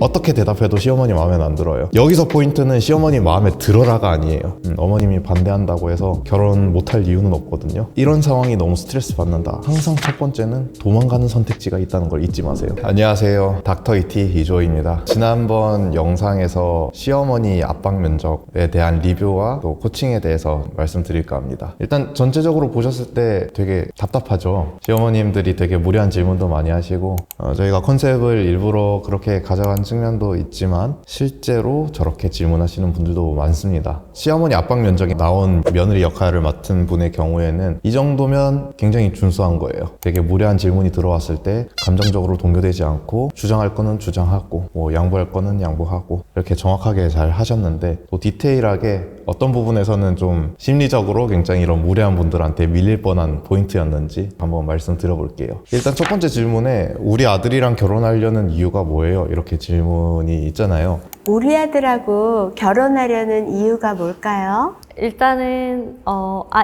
어떻게 대답해도 시어머니 마음에 안 들어요. 여기서 포인트는 시어머니 마음에 들어라가 아니에요. 어머님이 반대한다고 해서 결혼 못할 이유는 없거든요. 이런 상황이 너무 스트레스 받는다. 항상 첫 번째는 도망가는 선택지가 있다는 걸 잊지 마세요. 안녕하세요, 닥터 이티 이조입니다. 지난번 영상에서 시어머니 압박 면접에 대한 리뷰와 또 코칭에 대해서 말씀드릴까 합니다. 일단 전체적으로 보셨을 때 되게 답답하죠. 시어머님들이 되게 무리한 질문도 많이 하시고 저희가 컨셉을 일부러 그렇게 가져간 측면도 있지만 실제로 저렇게 질문하시는 분들도 많습니다. 시어머니 압박 면접에 나온 며느리 역할을 맡은 분의 경우에는 이 정도면 굉장히 준수한 거예요. 되게 무례한 질문이 들어왔을 때 감정적으로 동요되지 않고 주장할 거는 주장하고 뭐 양보할 거는 양보하고 이렇게 정확하게 잘 하셨는데, 또 디테일하게 어떤 부분에서는 좀 심리적으로 굉장히 이런 무례한 분들한테 밀릴 뻔한 포인트였는지 한번 말씀드려볼게요. 일단 첫 번째 질문에 우리 아들이랑 결혼하려는 이유가 뭐예요? 이렇게 질문이 있잖아요. 우리 아들하고 결혼하려는 이유가 뭘까요? 일단은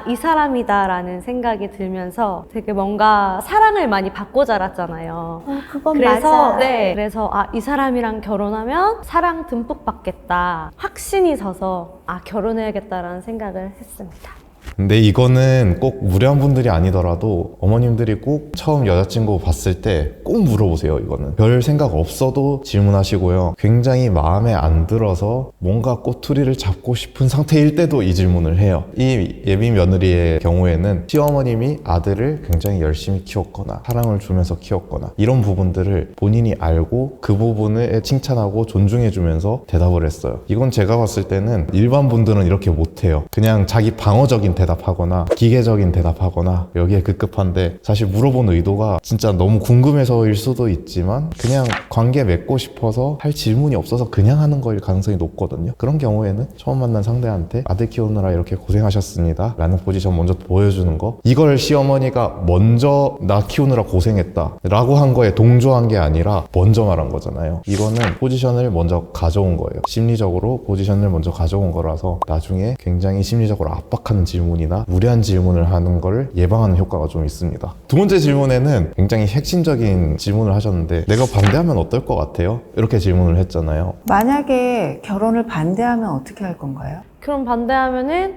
이 사람이다라는 생각이 들면서 되게 뭔가 사랑을 많이 받고 자랐잖아요. 그건 그래서 맞아. 그래서 이 사람이랑 결혼하면 사랑 듬뿍 받겠다 확신이 서서 결혼해야겠다라는 생각을 했습니다. 근데 이거는 꼭 무례한 분들이 아니더라도 어머님들이 꼭 처음 여자친구 봤을 때 꼭 물어보세요. 이거는 별 생각 없어도 질문하시고요. 굉장히 마음에 안 들어서 뭔가 꼬투리를 잡고 싶은 상태일 때도 이 질문을 해요. 이 예비 며느리의 경우에는 시어머님이 아들을 굉장히 열심히 키웠거나 사랑을 주면서 키웠거나 이런 부분들을 본인이 알고 그 부분을 칭찬하고 존중해주면서 대답을 했어요. 이건 제가 봤을 때는 일반 분들은 이렇게 못해요. 그냥 자기 방어적인 대답하거나 기계적인 대답하거나 여기에 급급한데, 사실 물어본 의도가 진짜 너무 궁금해서일 수도 있지만 그냥 관계 맺고 싶어서 할 질문이 없어서 그냥 하는 거일 가능성이 높거든요. 그런 경우에는 처음 만난 상대한테 아들 키우느라 이렇게 고생하셨습니다 라는 포지션 먼저 보여주는 거, 이걸 시어머니가 먼저 나 키우느라 고생했다 라고 한 거에 동조한 게 아니라 먼저 말한 거잖아요. 이거는 포지션을 먼저 가져온 거예요. 심리적으로 포지션을 먼저 가져온 거라서 나중에 굉장히 심리적으로 압박하는 질문이나 무례한 질문을 하는 걸 예방하는 효과가 좀 있습니다. 두 번째 질문에는 굉장히 핵심적인 질문을 하셨는데, 내가 반대하면 어떨 것 같아요? 이렇게 질문을 했잖아요. 만약에 결혼을 반대하면 어떻게 할 건가요? 그럼 반대하면은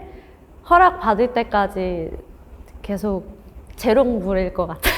허락 받을 때까지 계속 재롱 부릴 것 같아요.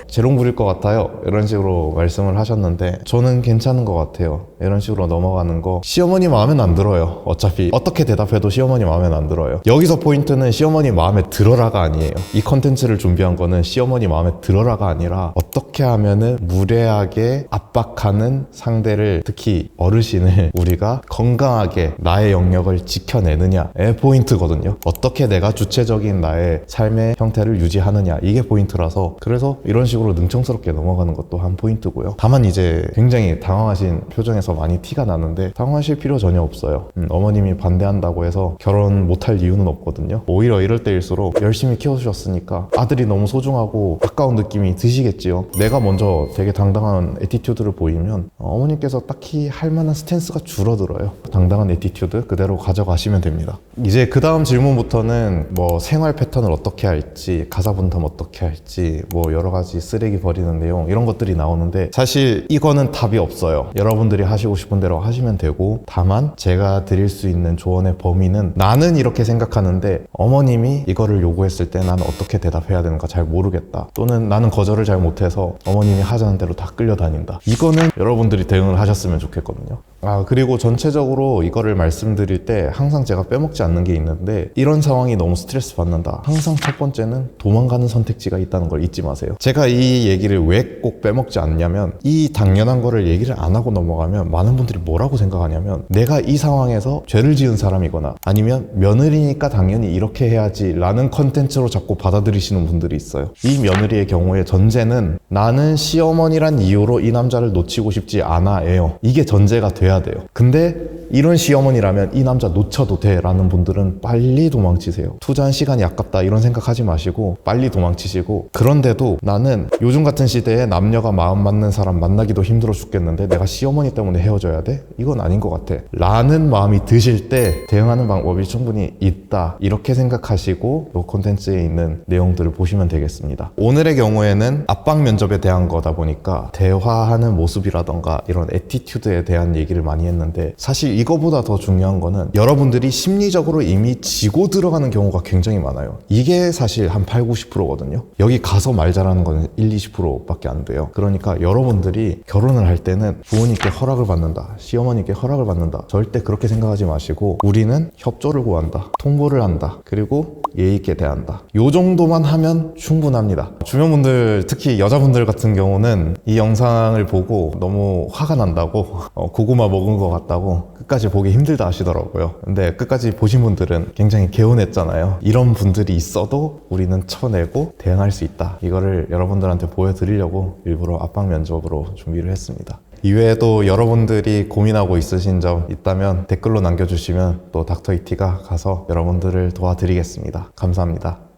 재롱 부릴 것 같아요 이런 식으로 말씀을 하셨는데, 저는 괜찮은 것 같아요. 이런 식으로 넘어가는 거 시어머니 마음엔 안 들어요. 어차피 어떻게 대답해도 시어머니 마음엔 안 들어요. 여기서 포인트는 시어머니 마음에 들어라가 아니에요. 이 컨텐츠를 준비한 거는 시어머니 마음에 들어라가 아니라 어떻게 하면은 무례하게 압박하는 상대를, 특히 어르신을 우리가 건강하게 나의 영역을 지켜내느냐의 포인트거든요. 어떻게 내가 주체적인 나의 삶의 형태를 유지하느냐, 이게 포인트라서, 그래서 이런 식으로 능청스럽게 넘어가는 것도 한 포인트고요. 다만 이제 굉장히 당황하신 표정에서 많이 티가 나는데 당황하실 필요 전혀 없어요. 어머님이 반대한다고 해서 결혼 못할 이유는 없거든요. 오히려 이럴 때일수록 열심히 키워주셨으니까 아들이 너무 소중하고 가까운 느낌이 드시겠지요. 내가 먼저 되게 당당한 애티튜드를 보이면 어머님께서 딱히 할 만한 스탠스가 줄어들어요. 당당한 애티튜드 그대로 가져가시면 됩니다. 이제 그 다음 질문부터는 뭐 생활 패턴을 어떻게 할지, 가사 분담 어떻게 할지, 뭐 여러 가지 쓰레기 버리는 내용, 이런 것들이 나오는데 사실 이거는 답이 없어요. 여러분들이 하시고 싶은 대로 하시면 되고, 다만 제가 드릴 수 있는 조언의 범위는, 나는 이렇게 생각하는데 어머님이 이거를 요구했을 때 나는 어떻게 대답해야 되는가 잘 모르겠다, 또는 나는 거절을 잘 못해서 어머님이 하자는 대로 다 끌려다닌다, 이거는 여러분들이 대응을 하셨으면 좋겠거든요. 그리고 전체적으로 이거를 말씀드릴 때 항상 제가 빼먹지 않는 게 있는데, 이런 상황이 너무 스트레스 받는다. 항상 첫 번째는 도망가는 선택지가 있다는 걸 잊지 마세요. 제가 이 얘기를 왜 꼭 빼먹지 않냐면, 이 당연한 거를 얘기를 안 하고 넘어가면 많은 분들이 뭐라고 생각하냐면, 내가 이 상황에서 죄를 지은 사람이거나 아니면 며느리니까 당연히 이렇게 해야지 라는 컨텐츠로 자꾸 받아들이시는 분들이 있어요. 이 며느리의 경우에 전제는 나는 시어머니란 이유로 이 남자를 놓치고 싶지 않아예요. 이게 전제가 돼야 돼요. 근데 이런 시어머니라면 이 남자 놓쳐도 돼 라는 분들은 빨리 도망치세요. 투자한 시간이 아깝다 이런 생각하지 마시고 빨리 도망치시고, 그런데도 나는 요즘 같은 시대에 남녀가 마음 맞는 사람 만나기도 힘들어 죽겠는데 내가 시어머니 때문에 헤어져야 돼? 이건 아닌 것 같아 라는 마음이 드실 때 대응하는 방법이 충분히 있다, 이렇게 생각하시고 이 콘텐츠에 있는 내용들을 보시면 되겠습니다. 오늘의 경우에는 압박 면접에 대한 거다 보니까 대화하는 모습이라던가 이런 애티튜드에 대한 얘기를 많이 했는데, 사실 이거보다 더 중요한 거는 여러분들이 심리적으로 이미 지고 들어가는 경우가 굉장히 많아요. 이게 사실 한 8, 90%거든요. 여기 가서 말 잘하는 거는 1, 20%밖에 안 돼요. 그러니까 여러분들이 결혼을 할 때는 부모님께 허락을 받는다, 시어머니께 허락을 받는다, 절대 그렇게 생각하지 마시고 우리는 협조를 구한다, 통보를 한다, 그리고 예의 있게 대한다. 요 정도만 하면 충분합니다. 주변 분들, 특히 여자분들 같은 경우는 이 영상을 보고 너무 화가 난다고 고구마 먹은 것 같다고 끝까지 보기 힘들다 하시더라고요. 근데 끝까지 보신 분들은 굉장히 개운했잖아요. 이런 분들이 있어도 우리는 쳐내고 대응할 수 있다, 이거를 여러분들한테 보여드리려고 일부러 압박 면접으로 준비를 했습니다. 이외에도 여러분들이 고민하고 있으신 점 있다면 댓글로 남겨주시면 또 닥터 이티가 가서 여러분들을 도와드리겠습니다. 감사합니다.